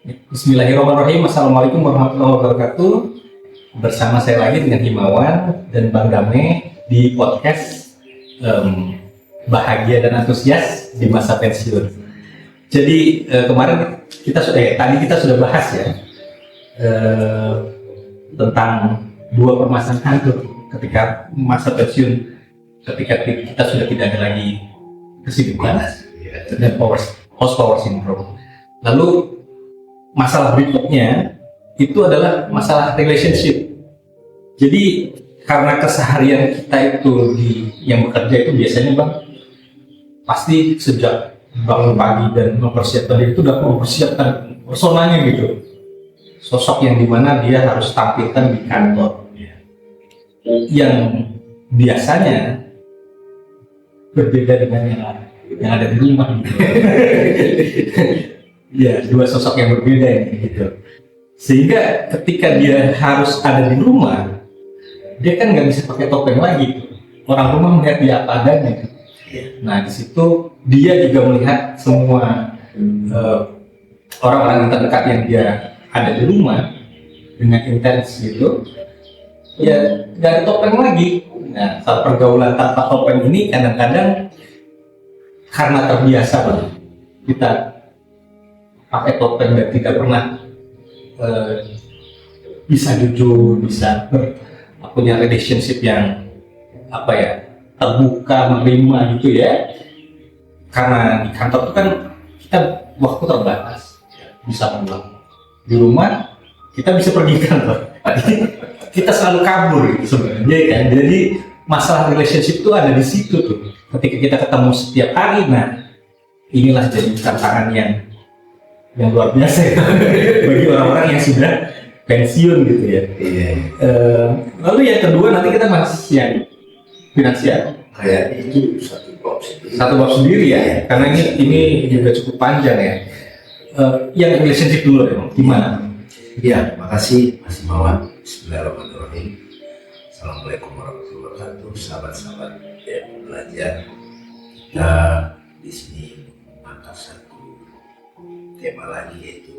Bismillahirrahmanirrahim. Assalamualaikum warahmatullahi wabarakatuh. Bersama saya lagi dengan Himawan dan Bang Dame di podcast Bahagia dan Antusias di Masa Pensiun. Jadi kemarin tadi kita sudah bahas ya tentang dua permasalahan ketika masa pensiun, ketika kita sudah tidak ada lagi kesibukan dan power syndrome. Lalu masalah berikutnya itu adalah masalah relationship. Jadi karena keseharian kita itu yang bekerja itu biasanya Bang, pasti sejak bangun pagi dan mempersiapkan diri itu udah mempersiapkan personanya gitu, sosok yang dimana dia harus tampilkan di kantor, yang biasanya berbeda dengan yang ada di rumah gitu. Ya, dua sosok yang berbeda ini gitu. Sehingga ketika dia harus ada di rumah, dia kan nggak bisa pakai topeng lagi gitu. Orang rumah melihat dia apa adanya. Nah, di situ dia juga melihat semua orang-orang terdekat yang dia ada di rumah dengan intens gitu. Ya, nggak ada topeng lagi. Nah, saat pergaulan tanpa topeng ini kadang-kadang karena terbiasa banget kita pakai topeng dan tidak pernah bisa jujur, bisa punya relationship yang terbuka, menerima gitu ya. Karena di kantor itu kan kita waktu terbatas, bisa pulang. Di rumah kita bisa pergi kantor. Kita selalu kabur gitu sebenarnya kan. Jadi masalah relationship itu ada di situ tuh. Ketika kita ketemu setiap hari, nah inilah jadi tantangan yang luar biasa ya, bagi orang-orang yang sudah pensiun gitu ya. Lalu yang kedua nanti kita masih yang finansial. Kayak itu satu bab sendiri ya, karena ini juga cukup panjang ya. Yang relationship dulu ya, gimana? Ya, makasih Mas Himawan. Bismillahirrahmanirrahim. Assalamualaikum warahmatullahi wabarakatuh, sahabat-sahabat yang belajar. Kita di sini mengangkat satu tema lagi, yaitu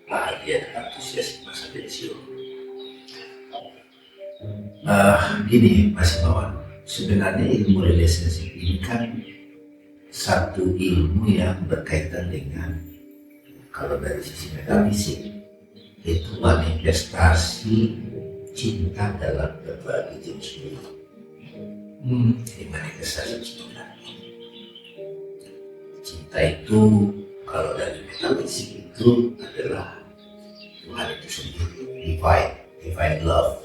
bahagia dan antusias masa pensiun. Gini Mas Himawan, sebenarnya ilmu relationship ini kan satu ilmu yang berkaitan dengan, kalau dari sisi metafisik, itu manifestasi cinta dalam berbagai jenis bentuk. Ini manifestasi cinta itu, kalau dari metafisik itu adalah Tuhan itu sendiri, divine love.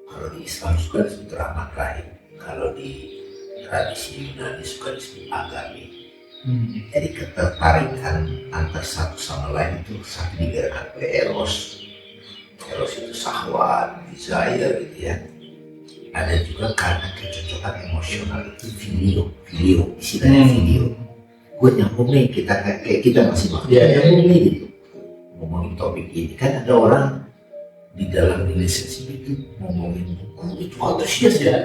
Kalau di Islam suka disebut rahmat rahim, kalau di tradisi Yunani suka disebut agami. Jadi ketertarikan antar satu sama lain itu satu digerakkan oleh eros. Eros itu syahwat, desire gitu ya. Ada juga karena kecocokan emosional, itu filio, istilahnya filio. Gue nyambung nih, kita masih nyambung nih gitu. Ngomongin topik ini, kan ada orang di dalam relationship itu ngomongin buku itu antusias ya,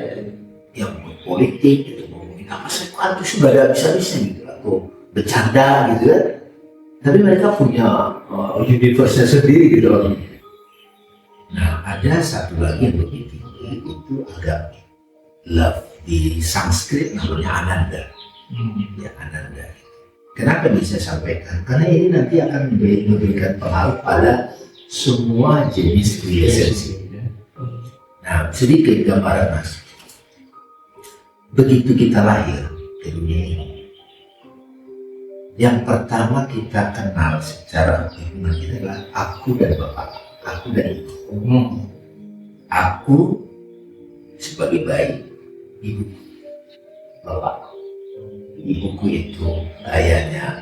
yang politik itu ngomongin apa sih, antusias nggak ada bisa-bisa gitu, atau bercanda gitu kan. Tapi mereka punya universe-nya sendiri gitu loh. Nah, ada satu lagi yang lebih tinggi, itu agak love, di Sanskrit namanya Ananda. Ya, Ananda. Kenapa bisa sampaikan? Karena ini nanti akan memberikan pengaruh pada semua jenis relationship. Nah, sedikit gambaran Mas. Begitu kita lahir ke dunia ini, yang pertama kita kenal secara hubungan kita adalah aku dan bapak, aku dan ibu. Aku sebagai bayi, ibu, bapak. Ibuku itu ayahnya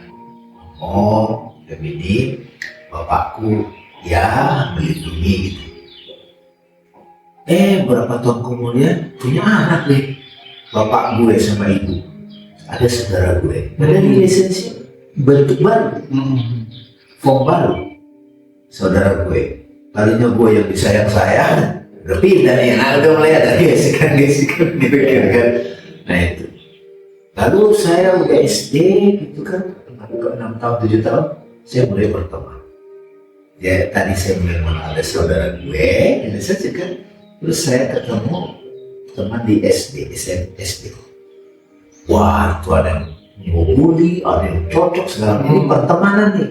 feminin, bapakku ya melindungi gitu. Berapa tahun kemudian punya anak deh, bapak gue sama ibu, ada saudara gue, ada relationship bentuk baru, form baru, saudara gue. Tadinya gue yang disayang-sayang, udah pindah nih, udah mulai ada gesekan gitu kan. Nah itu. Lalu saya udah SD gitu kan, 6 tahun 7 tahun, saya mulai berteman. Ya tadi saya bilang ada saudara gue, ini saja kan. Terus saya ketemu teman di SD. Wah itu ada yang ngobuli, ada yang cocok segala. Ini pertemanan nih.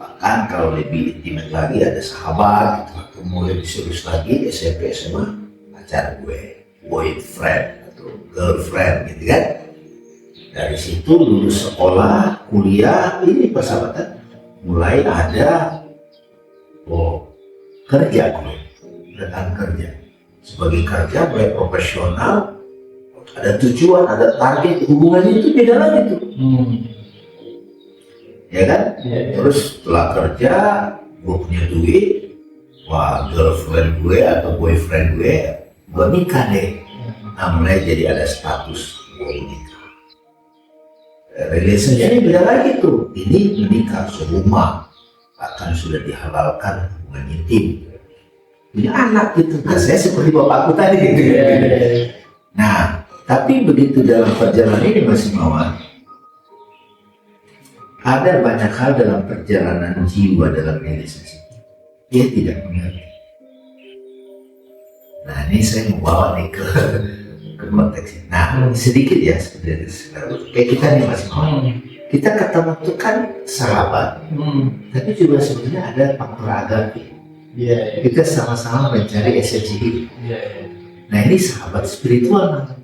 Bahkan kalau lebih intimate lagi ada sahabat, gitu. Ketemu lebih serius lagi SMP SMA pacar gue, boyfriend atau girlfriend gitu kan. Dari situ lulus sekolah, kuliah, ini persahabatan mulai ada kerja gue, rekan kerja. Sebagai kerja, mulai profesional, ada tujuan, ada target, hubungannya itu beda lagi tuh. Ya kan? Terus setelah kerja, gue punya duit, wah girlfriend gue atau boyfriend gue nikah deh. Nah mulai jadi ada status gue nikah. Relationship beda lagi tuh. Ini menikah serumah, akan sudah dihalalkan hubungan intim. Punya anak gitu. Nah saya seperti bapakku tadi gitu. Nah tapi begitu dalam perjalanan ini Mas Imawan, ada banyak hal dalam perjalanan jiwa dalam relationship dia tidak mengerti. Nah ini saya membawa nih ke konteks. Nah sedikit ya seperti kayak kita nih Mas Imawan, kita ketemu tuh kan sahabat, tapi juga sebenarnya ada faktor agape. Kita sama-sama mencari esensi hidup. Nah ini sahabat spiritual namanya.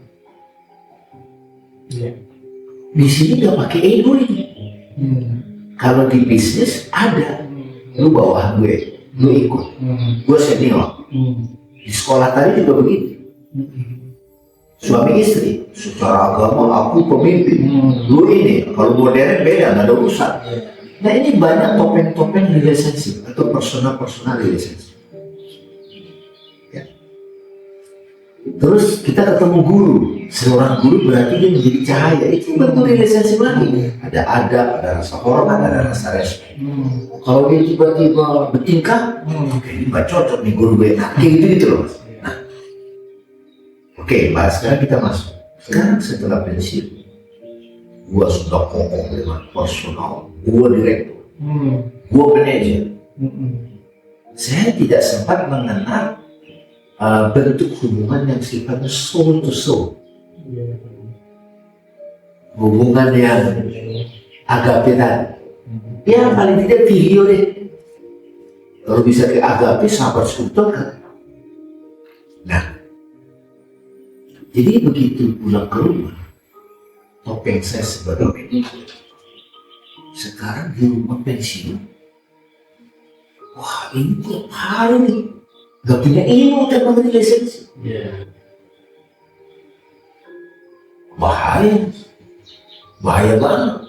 Di sini nggak pakai ego ini. Kalau di bisnis ada, lu bawahan gue, lu ikut, gue senior. Di sekolah tadi juga begitu. Suami istri, secara agama aku pemimpin, lu ini. Kalau modern beda, nggak ada urusan. Nah ini banyak topeng-topeng relationship atau personal relationship. Ya. Terus kita ketemu guru, seorang guru berarti dia menjadi cahaya. Itu bentuk relationship lagi. Ada adab, ada rasa hormat, ada rasa respect. Kalau dia tiba-tiba bertingkah, ini nggak cocok nih guru gue. Nah, kayak gitu loh. Nah, oke, bahas sekarang kita masuk. Sekarang setelah pensiun, gua sudah kokoh dengan personal, gua direktur, gua manajer. Saya tidak sempat mengenal bentuk hubungan yang sifatnya soul to soul, hubungan yang agape tadi. Ya paling tidak video deh. Kalau bisa ke agape, sahabat sekutu kan. Nah, jadi begitu pulang ke rumah, topeng saya sebagai manajer sekarang di rumah pensiun. Wah ini tiap hari nih gak punya ilmu tentang relationship. Bahaya banget.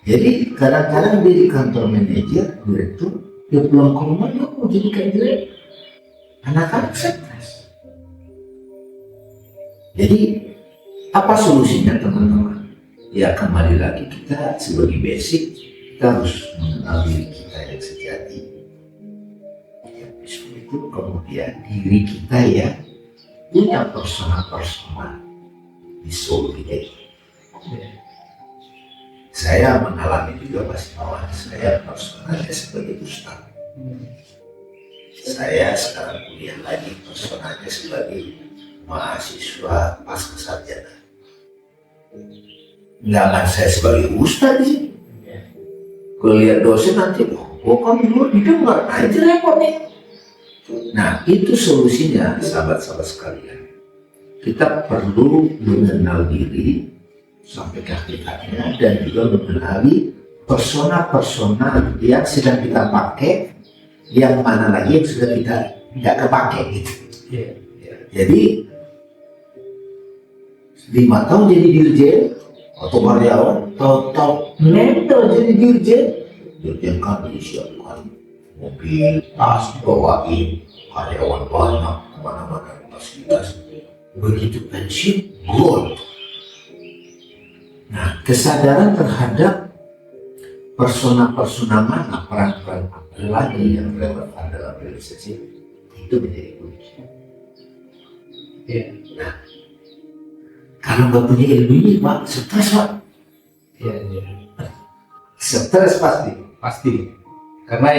Jadi kadang-kadang dia di kantor manajer, direktur, dia pulang ke rumah dia mau jadi kayak direktur. Anak-anak stres. Jadi apa solusinya teman-teman? Ya kembali lagi kita sebagai basic kita harus mengenal diri kita yang sejati. Ya, itu kemudian diri kita ya punya personal di soul kita. Saya mengalami juga Mas Imawan, saya personalnya sebagai ustaz. Saya sekarang kuliah lagi personalnya sebagai mahasiswa pasca sarjana. Nggak saya sebagai ustaz di sini. Kalau lihat dosen nanti, kan dulu didengar, nah itu repot nih. Nah itu solusinya sahabat-sahabat sekalian. Kita perlu mengenal diri sampai ke hakikatnya dan juga mengenali persona yang sedang kita pakai, yang mana lagi yang sudah kita tidak kepakai gitu. Jadi 5 tahun jadi dirjen atau karyawan, tahu-tahu nempel jadi dirjen kan disiapkan mobil, tas bawain, karyawan banyak, kemana-mana fasilitas. Begitu pensiun, gold. Nah, kesadaran terhadap persona mana, peran-peran apa lagi yang relevan dalam relationship itu menjadi kunci. Nah, kalau nggak punya ilmu ini, Pak, stres, Pak. Stres pasti. Karena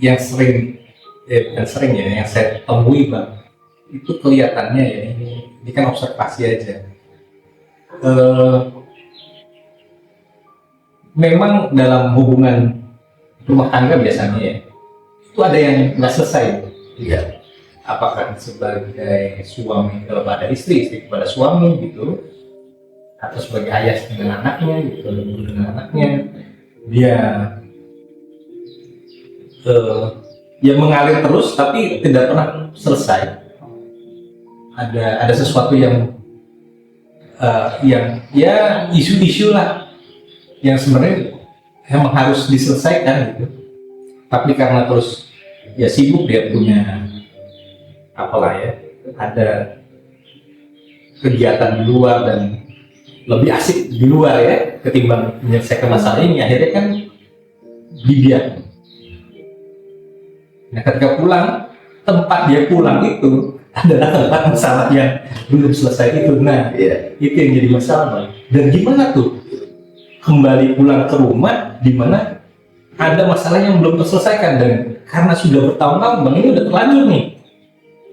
yang sering, bukan sering ya, yang saya temui Bang, itu kelihatannya ya, ini kan observasi aja. Memang dalam hubungan rumah tangga biasanya ya, itu ada yang nggak selesai. Iya. Apakah sebagai suami kepada istri, istri kepada suami gitu, atau sebagai ayah dengan anaknya gitu, ibu dengan anaknya, dia ya mengalir terus tapi tidak pernah selesai. Ada sesuatu yang ya isu-isu lah yang sebenarnya emang harus diselesaikan gitu. Tapi karena terus ya sibuk, dia punya apalah ya, ada kegiatan di luar dan lebih asik di luar ya ketimbang menyelesaikan masalah ini, akhirnya kan dibiarkan. Nah ketika pulang, tempat dia pulang itu adalah tempat masalah yang belum selesai itu. Nah itu yang jadi masalah Bang. Dan gimana tuh kembali pulang ke rumah di mana ada masalah yang belum terselesaikan, dan karena sudah bertahun-tahun Bang, ini udah terlanjur nih.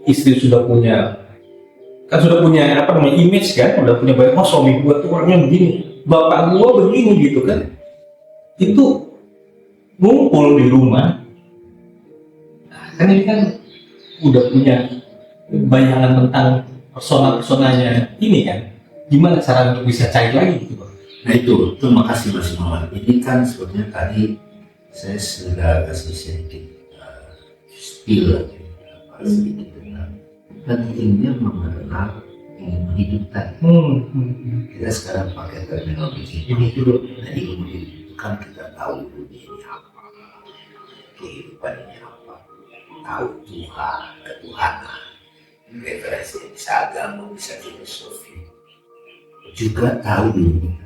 Istri sudah punya apa namanya, image kan, udah punya banyak, oh suami gua tuh orangnya begini, bapak gua begini gitu kan. Itu ngumpul di rumah, kan ini kan udah punya bayangan tentang persona-personanya ini kan, gimana cara untuk bisa cair lagi gitu Bang? Nah itu terima kasih Mas Muhammad. Ini kan sebenarnya tadi saya sudah kasih sedikit spill sedikit tentang pentingnya mengenal ilmu hidup tadi. Kita sekarang pakai terminologi ilmu hidup. Nah ilmu hidup itu kan kita tahu dunia ini apa, kehidupan ini apa, tahu Tuhan, ketuhanan, referensi bisa agama, bisa filosofi, juga tahu dunia.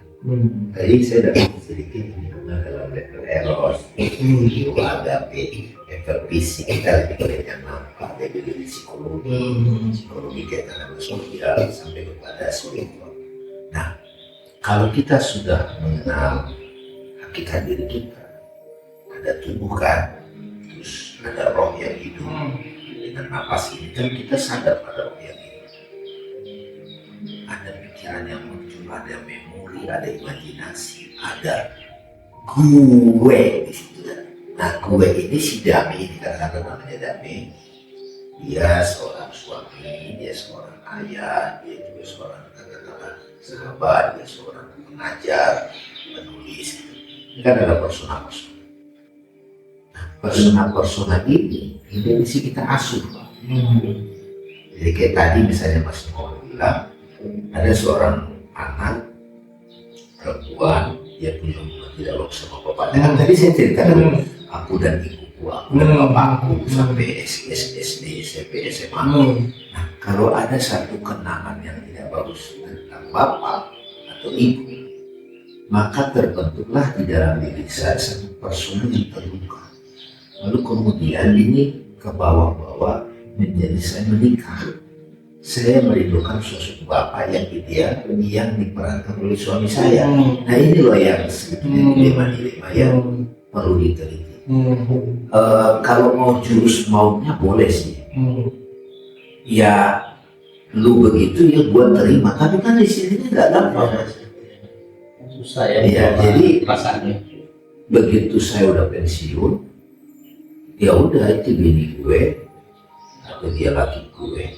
Tadi saya dapat sedikit mengenal dalam level eros, itu ada level fisik, kita lebih banyak yang nampak, level psikologi kita nama sosial sampai kepada spiritual. Nah, kalau kita sudah mengenal hakikat diri kita, ada tubuh kan, terus ada roh yang hidup dengan napas ini, kan kita sadar pada roh yang hidup. Ada pikiran yang muncul, ada memori, ada imajinasi, ada gue di situ. Nah, gue ini si Dami, dikatakan namanya Dami. Dia seorang suami, dia seorang ayah, dia juga seorang katakanlah sahabat, dia seorang pengajar, penulis. Ini kan ada persona-persona. Nah, persona-persona ini mesti kita asuh. Jadi kayak tadi misalnya Mas Nol bilang, ada seorang anak perempuan, dia punya hubungan tidak bagus sama bapak. Dengan tadi saya ceritakan aku dan ibuku, aku dan bapakku sampai SD, SMP, SMA. Nah, kalau ada satu kenangan yang tidak bagus tentang bapak atau ibu, maka terbentuklah di dalam diri saya satu persona yang terluka. Lalu kemudian ini ke bawah-bawah menjadi saya menikah. Saya merindukan sosok bapak yang ideal yang diperankan oleh suami saya. Nah ini loh yang sebetulnya dilema-dilema yang perlu diteliti. Kalau mau jurus maunya boleh sih. Ya lu begitu ya gua terima. Tapi kan di sini nggak gampang. Susah ya, jadi perasaannya. Begitu saya udah pensiun, ya udah itu bini gue atau dia laki gue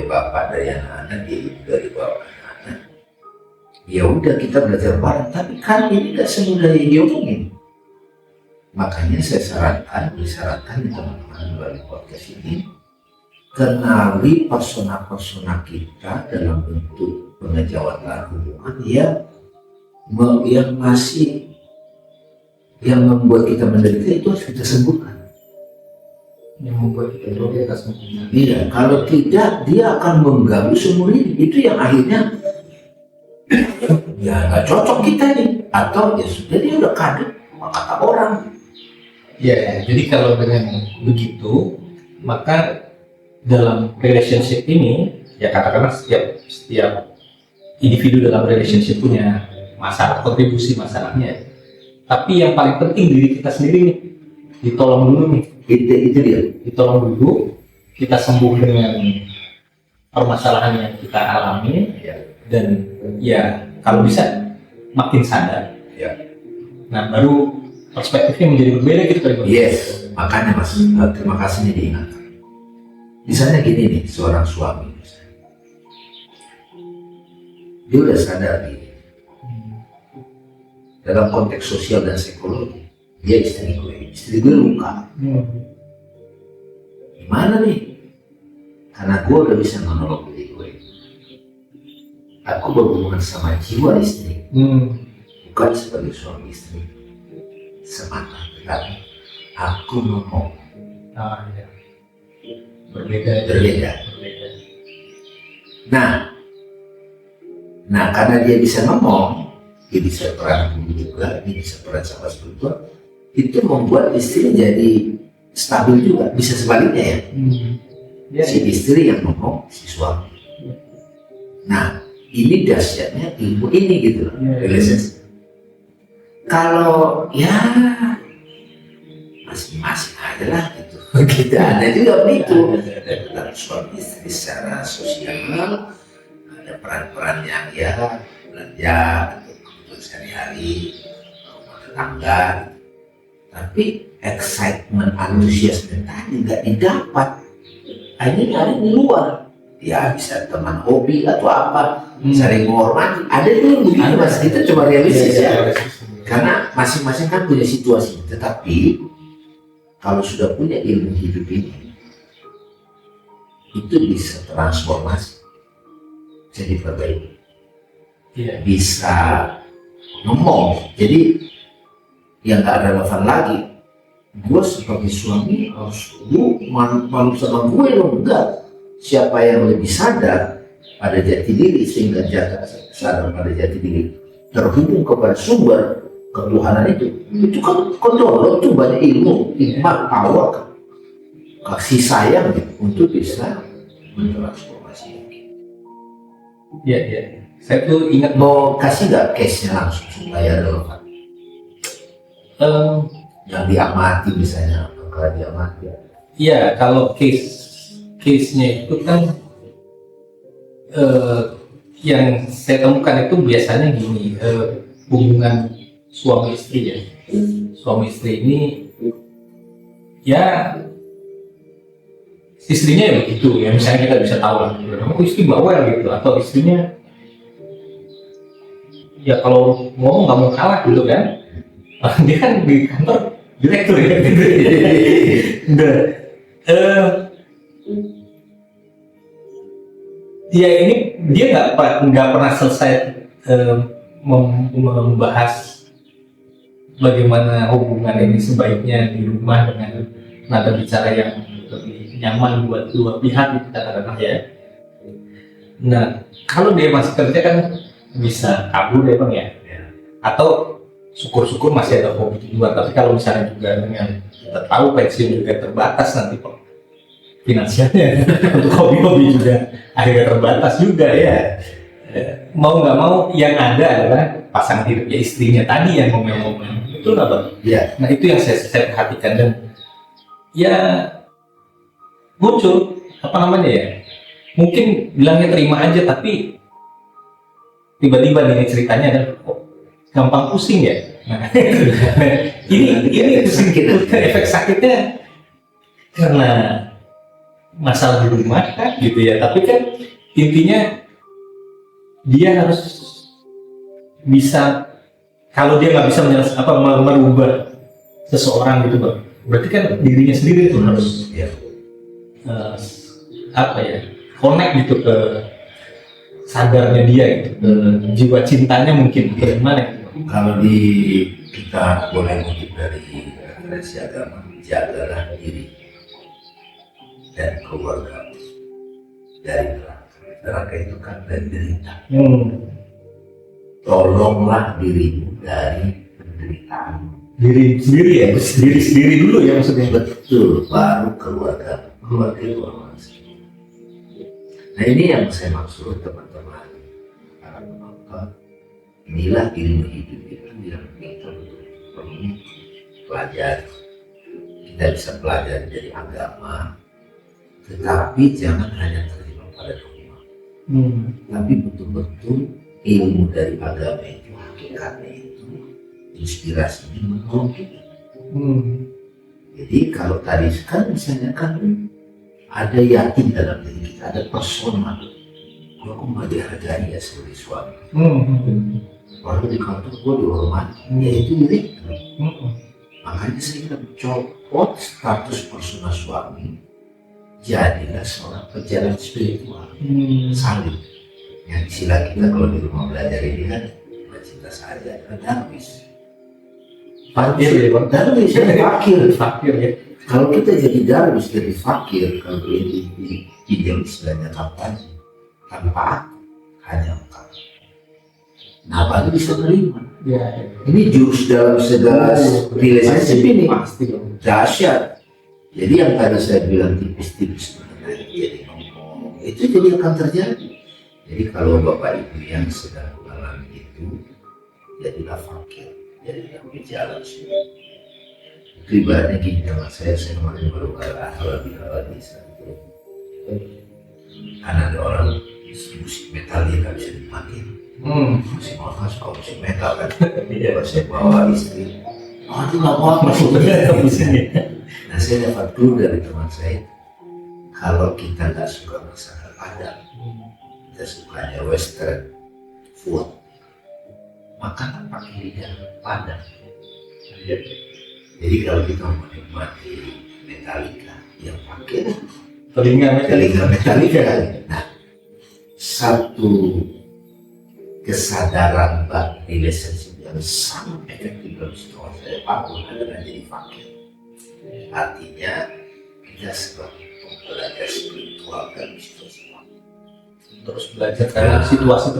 bapak dari anak-anak, dia ibu dari bapak anak-anak. Ya udah kita belajar bareng, tapi kan ini gak semudah yang diomongin. Makanya saya sarankan teman-teman melalui podcast ini, kenali persona-persona kita dalam bentuk pengejauhan hubungan yang membuat kita menderita, itu harus kita sembuhkan. Yang membuat kita menderita sembuhkan. Iya, kalau tidak dia akan mengganggu seumur hidup. Itu yang akhirnya ya nggak cocok kita nih, atau ya sudah dia udah kadek kata orang. Ya, jadi kalau dengan begitu, maka dalam relationship ini, ya katakanlah setiap individu dalam relationship punya masalah, kontribusi masalahnya. Tapi yang paling penting diri kita sendiri nih, ditolong dulu nih, Itu dia. ditolong dulu, kita sembuh dengan permasalahan yang kita alami, Ya. dan ya kalau bisa makin sadar. Ya. Nah baru perspektifnya menjadi berbeda gitu kali Bang. Yes, makanya Mas, terima kasih nih diingatkan. Misalnya gini nih, seorang suami, misalnya. Dia udah sadar nih, dalam konteks sosial dan psikologi, dia istri gue luka. Gimana nih? Karena gue udah bisa menolong diri gue. Aku berhubungan sama jiwa istri, bukan sebagai suami istri semata, tetapi aku ngomong Ya. Berbeda. berbeda. Nah, karena dia bisa ngomong, dia bisa peran guru juga, dia bisa peran sama spiritual, itu membuat istri jadi stabil juga. Bisa sebaliknya ya, Ya, si istri yang ngomong, si suami. Nah, ini dahsyatnya ilmu ini gitu loh, Ya. relationship. Kalau ya masing-masing aja lah gitu. Kita ada juga begitu. Dalam suami istri secara sosial ada peran-peran yang ya belanja untuk kebutuhan sehari-hari, rumah tetangga. Tapi excitement, antusiasme tadi nggak didapat. Akhirnya ada di luar. Ya bisa teman hobi atau apa, saling menghormati. Ada dulu begitu Mas. Kita coba realistis ya. Karena masing-masing kan punya situasi. Tetapi kalau sudah punya ilmu hidup ini, itu bisa transformasi, jadi perbaiki, Iya. bisa ngomong. Jadi yang nggak relevan lagi. Gue sebagai suami harus lu malu sama gue dong, enggak. Siapa yang lebih sadar pada jati diri sehingga sadar pada jati diri terhubung kepada sumber ketuhanan itu kan kontrol itu banyak ilmu, hikmah, power, kasih sayang gitu, untuk bisa mentransformasi. Iya. Saya tuh ingat Mau kasih nggak case-nya langsung supaya relevan? Yang diamati misalnya, apakah diamati? Iya, kalau case-nya itu kan yang saya temukan itu biasanya gini, hubungan suami istri ya. Suami istri ini ya istrinya ya begitu ya, misalnya kita bisa tahu lah, kamu istri bawel gitu, atau istrinya ya kalau ngomong nggak mau kalah gitu kan. Dia kan di kantor direktur ya. Nah, dia ini dia nggak pernah selesai membahas bagaimana hubungan ini sebaiknya di rumah dengan nada bicara yang lebih nyaman buat dua pihak gitu katakanlah ya. Nah kalau dia masih kerja kan bisa kabur ya Bang ya, atau syukur-syukur masih ada hobi di luar. Tapi kalau misalnya juga dengan kita tahu pensiun juga terbatas nanti Pak finansialnya untuk hobi-hobi juga akhirnya terbatas juga ya. Mau nggak mau yang ada adalah pasangan hidupnya istrinya tadi yang ngomong-ngomong, betul nggak Bang? Iya. Nah itu yang saya perhatikan, dan ya muncul apa namanya ya, mungkin bilangnya terima aja, tapi tiba-tiba nih ceritanya adalah kok gampang pusing ya. Nah, ini pusing gitu, efek sakitnya karena masalah di rumah kan gitu ya. Tapi kan intinya dia harus bisa, kalau dia nggak bisa merubah seseorang gitu Bang, berarti kan dirinya sendiri itu harus Ya. connect gitu ke sadarnya dia gitu, ke jiwa cintanya mungkin bagaimana gitu. Kalau kita boleh mengutip dari referensi agama, jagalah diri dan keluarga dari neraka. Neraka itu kan dari derita. Tolonglah dirimu dari penderitaan. Diri sendiri ya, diri sendiri dulu ya maksudnya. Betul, baru keluarga itu orang. Nah ini yang saya maksud teman-teman, para penonton. Inilah ilmu hidup itu yang kita butuh Belajar, kita bisa belajar dari agama, tetapi jangan hanya terjebak pada dogma, tapi betul-betul ilmu dari agama itu, hakikatnya itu, inspirasinya menolong kita. Jadi kalau tadi kan misalnya kan ada yakin dalam diri kita, ada persona, kalau aku mau dihargai ya sebagai suami, kalau di kantor gue dihormati, ya itu milik. Makanya saya mencopot status persona suami, jadilah seorang pejalan spiritual. Salib. Yang istilah kita kalau di rumah belajar ini kan cinta saja adalah darwis. Fakir ya bang. Darwis Fakir ya. Kalau kita jadi darwis jadi fakir, kalau ini pinjam istilahnya kapan tanpa aku, hanya engkau. Nah, baru bisa menerima. Ya. Ini jurus dalam segala relationship ini Pasti. dahsyat. Jadi yang tadi saya bilang tipis-tipis mengenai jadi ngomong itu jadi akan terjadi. Jadi kalau bapak ibu yang sedang mengalami itu, jadilah fakir, jadilah berjalan sih. Itu ibaratnya gini sama saya kemarin baru halal bisa. Karena ada orang musik metal dia nggak bisa dipakai. Musik metal suka musik metal kan. Dia saya bawa istri. Itu nggak apa-apa musiknya. Nah saya dapat clue dari teman saya, kalau kita nggak suka masakan Padang, kita sukanya Western food, makanan pakai lidah Padang. Jadi kalau kita mau menikmati Metallica, yang pakai Telinga Metallica. Nah, satu kesadaran relationship yang sangat efektif dalam situasi saya apapun adalah jadi fakir. Artinya kita sebagai pembelajar spiritual dalam situasi terus belajar karena situasi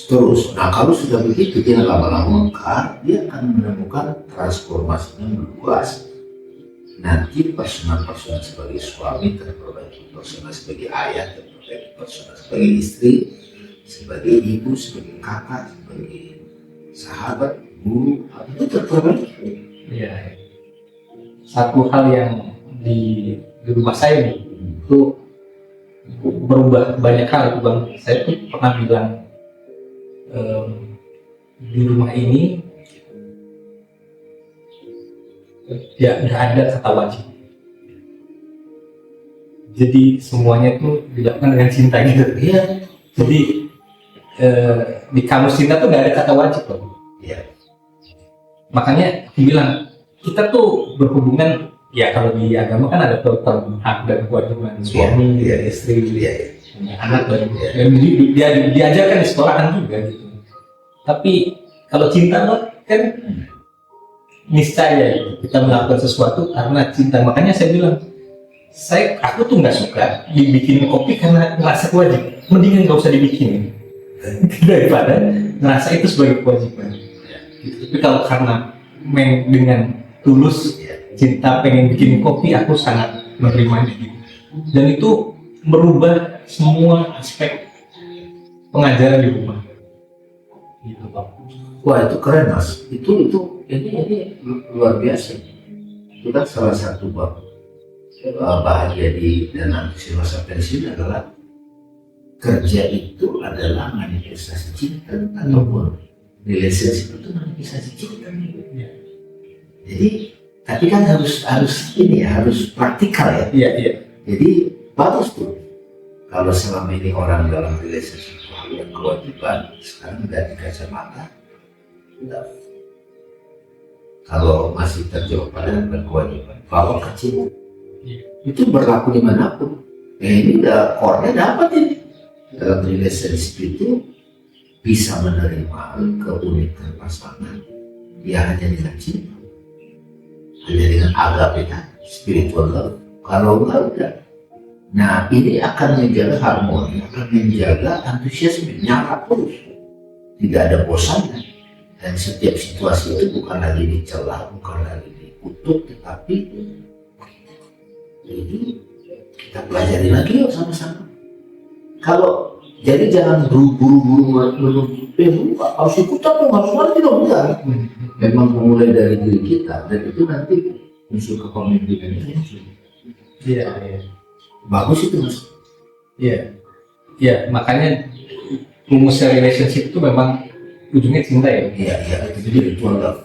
terus. Nah kalau sudah begitu dia lama-lama dia akan menemukan transformasinya meluas. Nanti persona-persona sebagai suami terperbaiki, persona sebagai ayah terperbaiki, persona sebagai istri, sebagai ibu, sebagai kakak, sebagai sahabat, guru, itu terperbaiki. Iya. Satu hal yang di rumah saya nih itu berubah banyak hal itu bang. Saya tuh pernah bilang di rumah ini ya nggak ada kata wajib. Jadi semuanya tuh dilakukan dengan cinta gitu. Iya. Jadi di kamus cinta tuh nggak ada kata wajib bang. Iya. Makanya dibilang kita tuh berhubungan ya kalau di agama kan ada tentang hak dan kewajiban suami, istri, anak dan diajarkan di sekolahan juga gitu. Tapi kalau cinta kan niscaya gitu. Kita melakukan sesuatu karena cinta. Makanya saya bilang aku tuh nggak suka dibikin kopi karena ngerasa wajib. Mendingan nggak usah dibikin daripada ngerasa itu sebagai kewajiban. Gitu. Tapi kalau karena dengan tulus cinta pengen bikin kopi, aku sangat menerimanya gitu. Dan itu merubah semua aspek pengajaran di rumah. Gitu Pak. Wah itu keren mas. Ini luar biasa. Itu kan salah satu bab bahagia dan antusias masa pensiun adalah kerja itu adalah manifestasi cinta ataupun relationship itu manifestasi cinta. Jadi tapi kan harus praktikal ya. Iya. Jadi bagus tuh kalau selama ini orang dalam relationship yang kewajiban, sekarang ganti kacamata. Kalau masih terjebak pada kewajiban, bawa ke cinta. Itu berlaku dimanapun. Ini udah core-nya dapat ini. Dalam relationship itu bisa menerima keunikan pasangan. Ya hanya dengan cinta. Hanya dengan agape tadi, spiritual love. Kalau enggak udah. Nah ini akan menjaga harmoni, akan menjaga antusiasme, nyala terus. Tidak ada bosannya. Dan setiap situasi itu bukan lagi dicela, bukan lagi dikutuk, tetapi ini kita pelajari lagi yuk sama-sama. Kalau jadi jangan buru-buru menuntut, harus ikutan dong, harus mati dong, enggak. memang memulai dari diri kita, dan itu nanti unsur kepemimpinan itu muncul. Iya, iya. Bagus itu Mas. Iya. Iya, makanya rumusnya relationship itu memang ujungnya cinta ya. Iya, iya, itu spiritual love.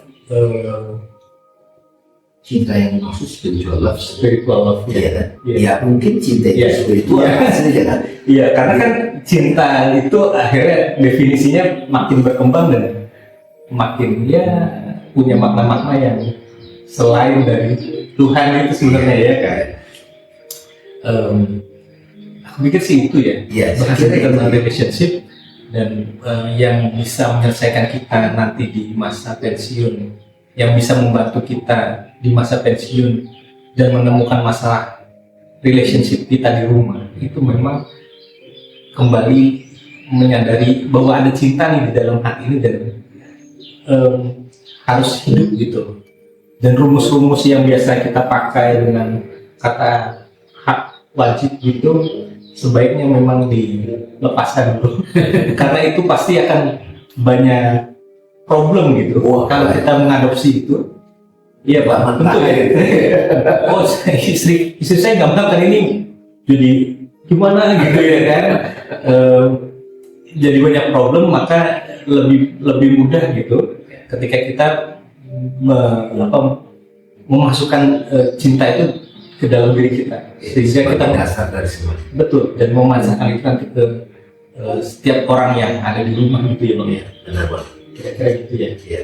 Cinta yang dimaksud spiritual love. Spiritual love. Iya kan? Iya. Ya mungkin cinta itu Iya. spiritual. Iya. Iya kan? Iya, karena kan cinta itu akhirnya definisinya makin berkembang dan makin ya punya makna-makna yang selain dari Tuhan itu sebenarnya ya kan. Aku pikir sih itu ya. Iya, saya Berhasil kira itu. tentang relationship dan yang bisa menyelesaikan kita nanti di masa pensiun, yang bisa membantu kita di masa pensiun dan menemukan masalah relationship kita di rumah, itu memang kembali menyadari bahwa ada cinta nih di dalam hati ini dan harus hidup gitu. Dan rumus-rumus yang biasa kita pakai dengan kata hak wajib gitu sebaiknya memang dilepaskan dulu karena itu pasti akan banyak problem gitu. Wah, kalau kita mengadopsi itu. Iya Pak, Mantap. tentu ya. Oh, istri saya nggak makan ini, jadi gimana gitu ya kan? Jadi banyak problem, maka lebih mudah gitu ketika kita memasukkan cinta itu ke dalam diri kita, sehingga kita dasar dari semua. betul dan memasakkan itu nanti ke setiap orang yang ada di rumah gitu ya Bang ya. Benar Bang. Kira-kira gitu ya. Iya.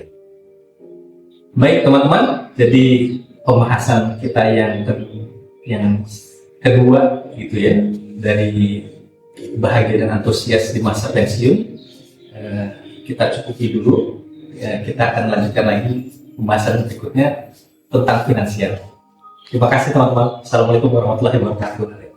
Baik teman-teman, jadi pembahasan kita yang kedua gitu ya, dari bahagia dan antusias di masa pensiun, kita cukupi dulu. Kita akan lanjutkan lagi pembahasan berikutnya tentang finansial. Terima kasih teman-teman. Assalamualaikum warahmatullahi wabarakatuh.